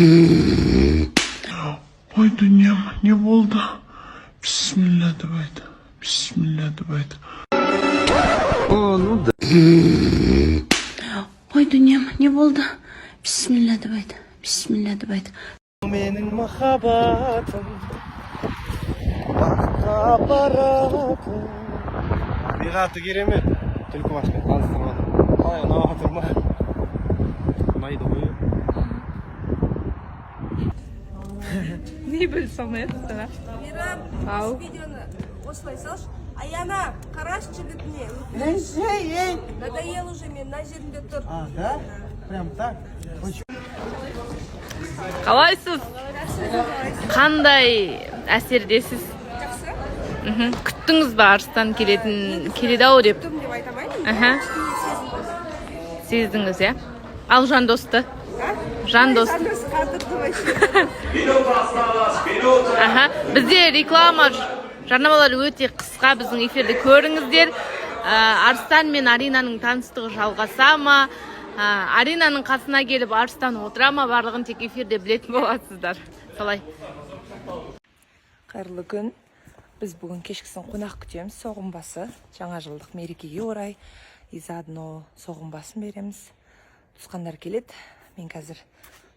Ой, дүнием, не болды? Бисмилля деп айт. Бисмилля деп айт. О, ну да. Ой, дүнием, не болды? Бисмилля деп айт. Бисмилля деп айт. Менің махаббатым бақытқа апаратын. Табиғаты керемет. Түлкібаспен таныстырмадым. Қалай ұнап жатыр ма? Ұнайды ғой. Не білсем это? Мирам, Ау. видеоны осылай салшы. Аяна, қарашы жігітіне. Надоел уже, мен мына жерінде тұр. А, да? Прям так? Қалайсыз? Қандай әсердесіз? Жақсы. Күттіңіз ба арыстан келеді ау деп? Күттім деп айтамайын. Аха. Кішкене сезім. Сездіңіз, иә? Ал жандосты? Жандос. Жандос қардырды вообще. Аха. Бізде реклама жарнамалар өте қысқа, біздің эфирді көріңіздер. Арыстан мен Аринаның таныстығы жалғаса ма? Аринаның қасына келіп Арыстан отыра ма? Барлығын тек эфирде білетін боласыздар. Солай. Қайырлы күн. Біз бүгін кешкісін қонақ күтеміз. Соғымбасы жаңа жылдық мерекеге орай. И заодно соғымбасын береміз. Туысқандар келеді. Мен қазір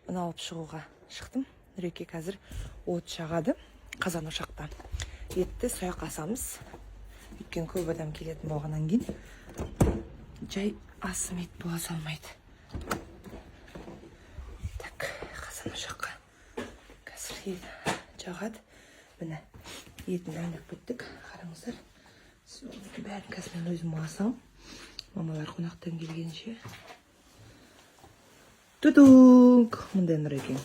мұны алып шығуға шықтым. Нүреке қазір от жағады. Қазан ошақта. Етті сояқ асамыз. Өйткені көп адам келетін болғаннан кейін жай асым ет бола салмайды. Так, қазан ошаққа қазір ет жағады. Міне етін дайындап біттік. Қараңыздар. Бәрін қазір мен өзім асам. Мамалар қонақтан келгенше. Тудук! Мұндай Нүреке.